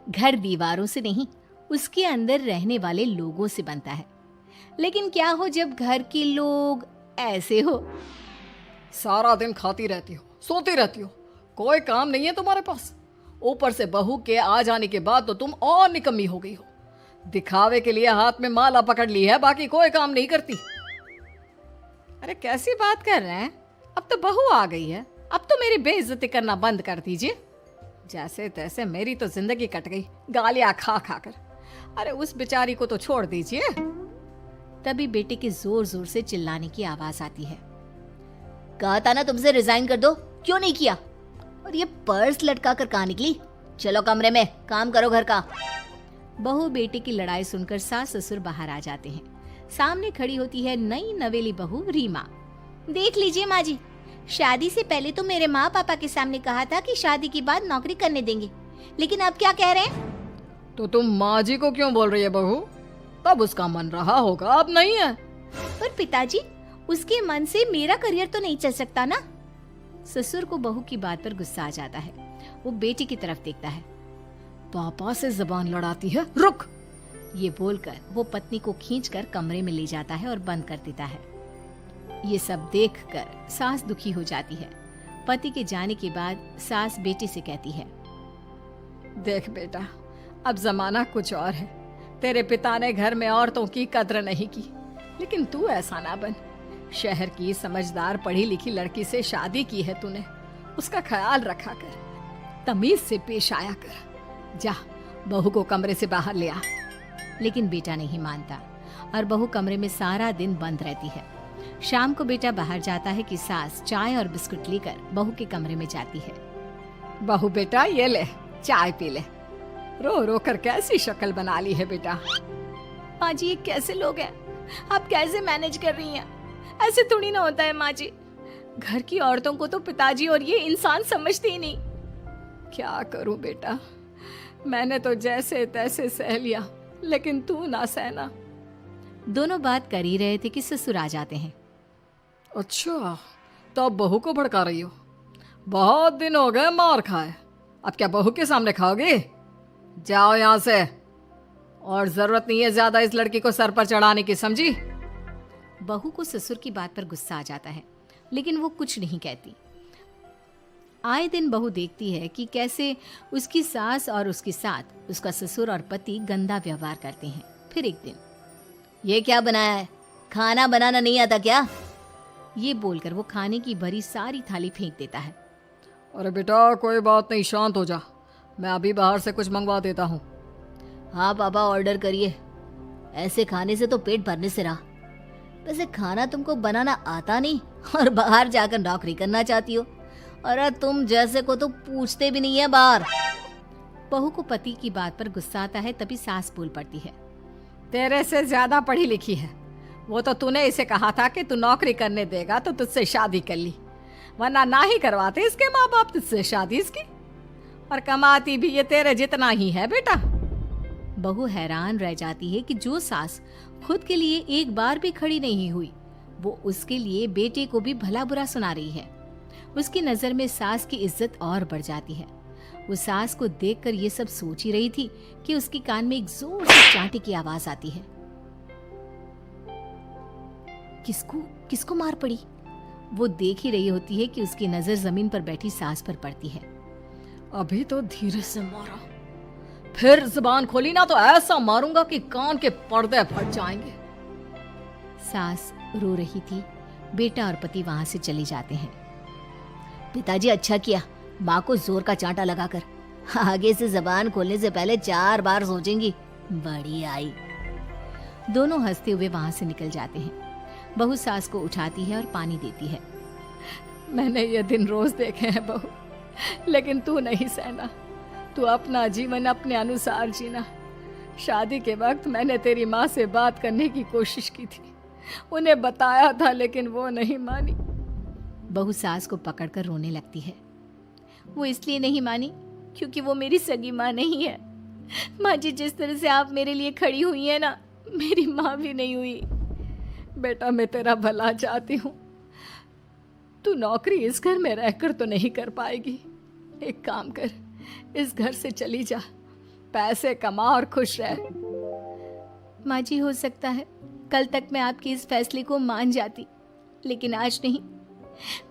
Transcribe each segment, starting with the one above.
घर दीवारों से नहीं, उसके अंदर रहने वाले लोगों से बनता है। लेकिन क्या हो जब घर के लोग ऐसे हो। सारा दिन खाती रहती हो, सोती रहती हो, कोई काम नहीं है तुम्हारे पास। ऊपर से बहू के आ जाने के बाद तो तुम और निकम्मी हो गई हो। दिखावे के लिए हाथ में माला पकड़ ली है, बाकी कोई काम नहीं करती। अरे कैसी बात कर रहे हैं? अब तो बहू आ गई है, अब तो मेरी बेइज्जती करना बंद कर दीजिए। जैसे तैसे मेरी तो जिंदगी कट गई गालियां खा खा कर। अरे उस बेचारी को तो छोड़ दीजिए। तभी बेटे के जोर जोर से चिल्लाने की आवाज आती है। कहा था ना तुमसे रिजाइन कर दो, क्यों नहीं किया? और ये पर्स लटका कर कहाँ निकली? चलो कमरे में काम करो घर का। बहू बेटे की लड़ाई सुनकर सास ससुर बाहर आ जाते हैं। सामने खड़ी होती है नई नवेली बहू रीमा। देख लीजिए माँ जी, शादी से पहले तो मेरे माँ पापा के सामने कहा था कि शादी के बाद नौकरी करने देंगे, लेकिन अब क्या कह रहे हैं? तो तुम माँ जी को क्यों बोल रही है बहू? तब उसका मन रहा होगा, अब नहीं है। पर पिताजी, उसके मन से मेरा करियर तो नहीं चल सकता ना। ससुर को बहू की बात पर गुस्सा आ जाता है। वो बेटी की तरफ देखता है। पापा से जबान लड़ाती है, रुक। ये बोलकर वो पत्नी को खींचकर कमरे में ले जाता है और बंद कर देता है। ये सब देखकर सास दुखी हो जाती है। पति के जाने के बाद सास बेटी से कहती है, देख बेटा, अब जमाना कुछ और है। तेरे पिता ने घर में औरतों की कद्र नहीं की, लेकिन तू ऐसा ना बन। शहर की समझदार पढ़ी लिखी लड़की से शादी की है तूने, उसका ख्याल रखा कर, तमीज से पेश आया कर। जा, बहू को कमरे से बाहर ले आ। लेकिन बेटा नहीं मानता और बहू कमरे में सारा दिन बंद रहती है। शाम को बेटा बाहर जाता है कि सास चाय और बिस्कुट लेकर बहू के कमरे में जाती है। बहू बेटा ये ले, चाय पी ले। रो रो कर कैसी शक्ल बना ली है बेटा। माँ जी, ये कैसे लोग हैं? आप कैसे मैनेज कर रही हैं? ऐसे थोड़ी ना होता है माँ जी। घर की औरतों को तो पिताजी और ये इंसान समझते ही नहीं। क्या करूं बेटा, मैंने तो जैसे तैसे सह लिया, लेकिन तू ना सहना। दोनों बात कर ही रहे थे कि ससुर आ जाते हैं। अच्छा, तो अब बहू को भड़का रही हो? बहुत दिन हो गए मार खाए, अब क्या बहू के सामने खाओगे? जाओ यहाँ से, और जरूरत नहीं है ज्यादा इस लड़की को सर पर चढ़ाने की, समझी? बहू को ससुर की बात पर गुस्सा आ जाता है, लेकिन वो कुछ नहीं कहती। आए दिन बहू देखती है कि कैसे उसकी सास और उसके साथ उसका ससुर और पति गंदा व्यवहार करते हैं। फिर एक दिन, ये क्या बनाया है? खाना बनाना नहीं आता क्या? ये बोलकर वो खाने की भरी सारी थाली फेंक देता है। अरे बेटा कोई बात नहीं, शांत हो जा, मैं अभी बाहर से कुछ मंगवा देता हूँ। हाँ पापा, ऑर्डर करिए। ऐसे खाने से तो पेट भरने से रहा। वैसे खाना तुमको बनाना आता नहीं और बाहर जाकर नौकरी करना चाहती हो। अरे तुम जैसे को तो पूछते भी नहीं है बाहर। बहू को पति की बात पर गुस्सा आता है, तभी सास बोल पड़ती है। तेरे से ज्यादा पढ़ी लिखी है, वो तो तूने इसे कहा था कि तू नौकरी करने देगा तो तुझसे शादी कर ली, वरना ना ही करवाते इसके माँ बाप तुझसे शादी इसकी। और कमाती भी ये तेरे जितना ही है बेटा। बहू हैरान रह जाती है कि जो सास खुद के लिए एक बार भी खड़ी नहीं हुई, वो उसके लिए बेटे को भी भला बुरा सुना रही है। उसकी नजर में सास की इज्जत और बढ़ जाती है। वो सास को देखकर ये सब सोच ही रही थी कि उसके कान में एक जोर से चांटे की आवाज आती है। किसको मार पड़ी? वो देख ही रही होती है कि उसकी नजर जमीन पर बैठी सास पर पड़ती है। अभी तो धीरे से मारा, फिर जुबान खोली ना तो ऐसा मारूंगा कि कान के पर्दे फट जाएंगे। सास रो रही थी। बेटा और पति वहां से चले जाते हैं। पिताजी अच्छा किया माँ को जोर का चांटा लगाकर, आगे से जबान खोलने से पहले 4 बार सोचेंगी। बड़ी आई। दोनों हंसते हुए वहां से निकल जाते हैं। बहू सास को उठाती है और पानी देती है। मैंने ये दिन रोज देखे हैं बहू, लेकिन तू नहीं सहना। तू अपना जीवन अपने अनुसार जीना। शादी के वक्त मैंने तेरी माँ से बात करने की कोशिश की थी, उन्हें बताया था, लेकिन वो नहीं मानी। बहू सास को पकड़कर रोने लगती है। वो इसलिए नहीं मानी क्योंकि वो मेरी सगी माँ नहीं है। माँ जी, जिस तरह से आप मेरे लिए खड़ी हुई है ना, मेरी माँ भी नहीं हुई। बेटा मैं तेरा भला चाहती हूँ, तू नौकरी इस घर में रहकर तो नहीं कर पाएगी। एक काम कर, इस घर से चली जा। पैसे कमा और खुश रह। माँ जी, हो सकता है कल तक मैं आपके इस फैसले को मान जाती, लेकिन आज नहीं।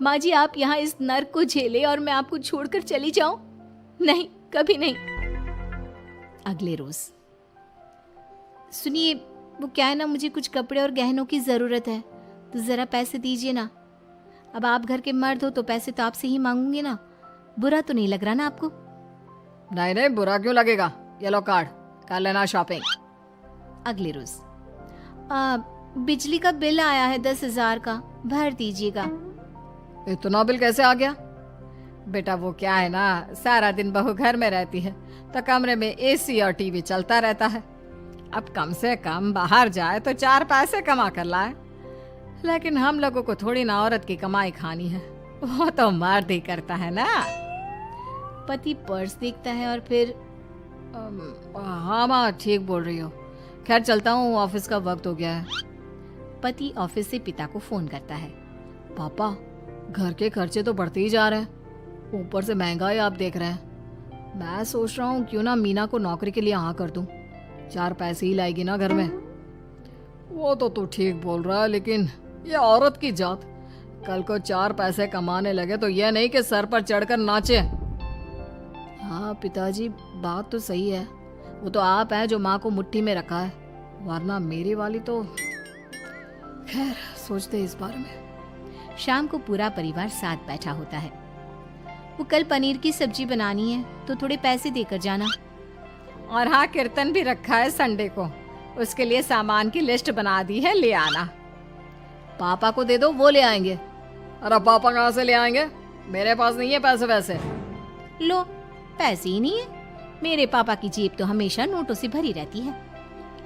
माँ जी, आप यहाँ इस नर्क को झेले और मैं आपको छोड़कर चली जाऊं? नहीं, कभी नहीं। अगले रोज, सुनिए, वो क्या है ना, मुझे कुछ कपड़े और गहनों की जरूरत है, तो जरा पैसे दीजिए ना। अब आप घर के मर्द हो तो पैसे तो आपसे ही मांगूंगे ना, बुरा तो नहीं लग रहा ना आपको? नहीं नहीं, बुरा क्यों लगेगा, ये लो कार्ड, कर लेना शॉपिंग। अगले रोज, बिजली का बिल आया है 10,000 का, भर दीजिएगा। इतना बिल कैसे आ गया? बेटा वो क्या है ना, सारा दिन बहू घर में रहती है तो कमरे में एसी और टीवी चलता रहता है। अब कम से कम बाहर जाए तो 4 पैसे कमा कर लाए, लेकिन हम लोगों को थोड़ी ना औरत की कमाई खानी है, वो तो मर्द ही करता है ना। पति पर्स देखता है और फिर हाँ माँ, ठीक बोल रही हो, खैर चलता हूँ, ऑफिस का वक्त हो गया है। पति ऑफिस से पिता को फोन करता है। पापा, घर के खर्चे तो बढ़ते ही जा रहे हैं, ऊपर से महंगाई आप देख रहे हैं। मैं सोच रहा हूँ क्यों ना मीना को नौकरी के लिए हाँ कर दूं, 4 पैसे ही लाएगी ना घर में। वो तो तू ठीक बोल रहा है, लेकिन ये औरत की जात, कल को 4 पैसे कमाने लगे तो ये नहीं कि सर पर चढ़कर नाचे। हाँ पिताजी, बात तो सही है, वो तो आप हैं जो माँ को मुट्ठी में रखा है, वरना मेरी वाली तो। खैर, सोचते इस बारे में। शाम को पूरा परिवार साथ बैठा होता है। वो कल पनीर की सब्जी बनानी है तो थोड़े पैसे देकर जाना। और हाँ, कीर्तन भी रखा है संडे को, उसके लिए सामान की लिस्ट बना दी है, ले आना। पापा को दे दो, वो ले आएंगे। अरे पापा कहाँ से ले आएंगे, मेरे पास नहीं है पैसे वैसे। लो, पैसे ही नहीं है? मेरे पापा की जेब तो हमेशा नोटों से भरी रहती है।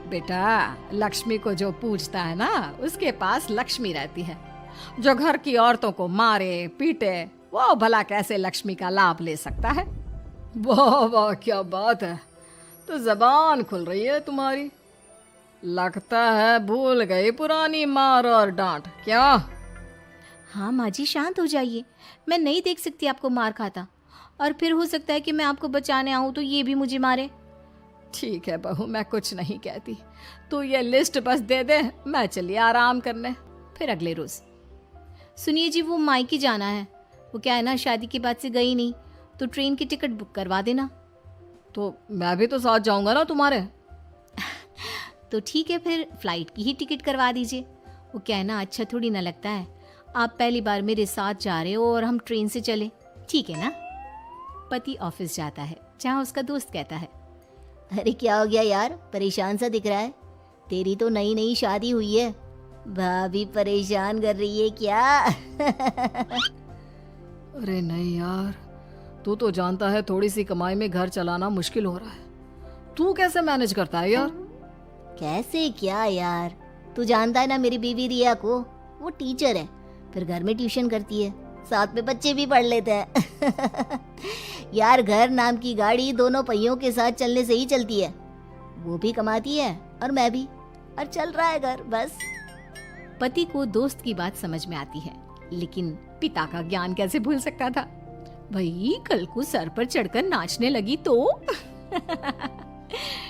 बेटा, लक्ष्मी को जो पूजता है ना, उसके पास लक्ष्मी रहती है। जो घर की औरतों को मारे पीटे, वो भला कैसे लक्ष्मी का लाभ ले सकता है? वाह वाह, क्या बात है, तो जबान खुल रही है तुम्हारी। लगता है भूल गई पुरानी मार और डांट, क्या? हाँ माँ जी, शांत हो जाइए, मैं नहीं देख सकती आपको मार खाता, और फिर हो सकता है कि मैं आपको बचाने आऊं तो ये भी मुझे मारे। ठीक है बहू, मैं कुछ नहीं कहती, तू ये लिस्ट बस दे दे, मैं चलिए आराम करने। फिर अगले रोज, सुनिए जी, वो मायके जाना है, वो क्या है ना, शादी के बाद से गई नहीं, तो ट्रेन की टिकट बुक करवा देना। तो मैं भी तो साथ जाऊंगा ना तुम्हारे। तो ठीक है, फिर फ्लाइट की ही टिकट करवा दीजिए। वो क्या है ना, अच्छा थोड़ी ना लगता है, आप पहली बार मेरे साथ जा रहे हो और हम ट्रेन से चले, ठीक है ना? पति ऑफिस जाता है, जहाँ उसका दोस्त कहता है, अरे क्या हो गया यार, परेशान सा दिख रहा है, तेरी तो नई नई शादी हुई है, भाभी परेशान कर रही है क्या? अरे नहीं यार, तू तो जानता है थोड़ी सी कमाई में घर चलाना मुश्किल हो रहा है, तू कैसे मैनेज करता है यार? कैसे क्या यार, तू जानता है ना मेरी बीवी रिया को, वो टीचर है, फिर घर में ट्यूशन करती है, साथ में बच्चे भी पढ़ लेते हैं। यार, घर नाम की गाड़ी दोनों पहियों के साथ चलने से ही चलती है, वो भी कमाती है और मैं भी, और चल रहा है घर बस। पति को दोस्त की बात समझ में आती है, लेकिन पिता का ज्ञान कैसे भूल सकता था? भाई, कल को सर पर चढ़कर नाचने लगी तो।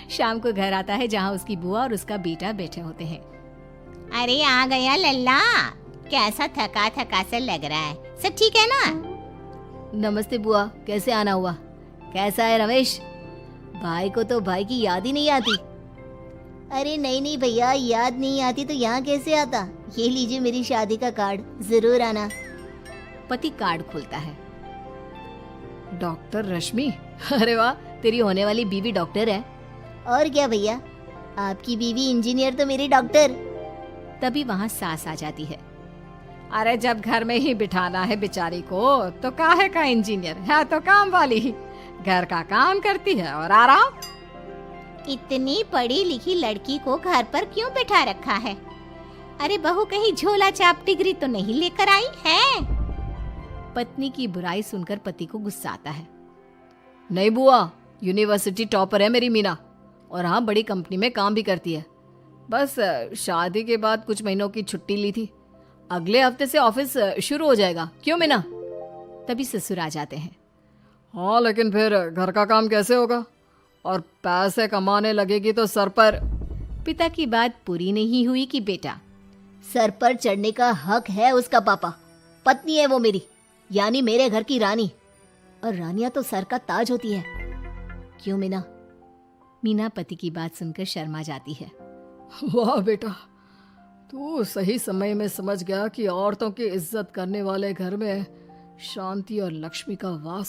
शाम को घर आता है, जहाँ उसकी बुआ और उसका बेटा बैठे होते हैं। अरे आ गया लल्ला, कैसा थका थका सा लग रहा है, सब ठीक है ना? नमस्ते बुआ, कैसे आना हुआ? कैसा है रमेश? भाई को तो भाई की याद ही नहीं आती। अरे नहीं नहीं भैया, याद नहीं आती तो यहाँ कैसे आता, ये लीजिए मेरी शादी का कार्ड, जरूर आना। पति कार्ड खोलता है। डॉक्टर रश्मि, अरे वाह, तेरी होने वाली बीवी डॉक्टर है। और क्या भैया, आपकी बीवी इंजीनियर तो मेरी डॉक्टर। तभी वहाँ सास आ जाती है। अरे जब घर में ही बिठाना है बेचारी को, तो काहे का इंजीनियर है, तो काम वाली ही, घर का काम करती है और आराम। इतनी पढ़ी लिखी लड़की को घर पर क्यों बिठा रखा है? अरे बहू कहीं झोला छाप डिग्री तो नहीं लेकर आई है? पत्नी की बुराई सुनकर पति को गुस्सा आता है। नहीं बुआ, यूनिवर्सिटी टॉपर है मेरी मीना, और हाँ, बड़ी कंपनी में काम भी करती है। बस शादी के बाद कुछ महीनों की छुट्टी ली थी, अगले हफ्ते से ऑफिस शुरू हो जाएगा। क्यों मीना? तभी ससुर आ जाते हैं। हाँ, लेकिन फिर घर का काम कैसे होगा? और पैसे कमाने लगेगी तो सर पर। पिता की बात पूरी नहीं हुई कि बेटा, सर पर चढ़ने का हक है उसका पापा। पत्नी है वो मेरी, यानी मेरे घर की रानी, और रानियां तो सर का ताज होती है। क्यों मीना? मीना पति की बात सुनकर शर्मा जाती है। वाह बेटा, तू सही समय में समझ गया कि औरतों की इज्जत करने वाले घर में शांति और लक्ष्मी का वास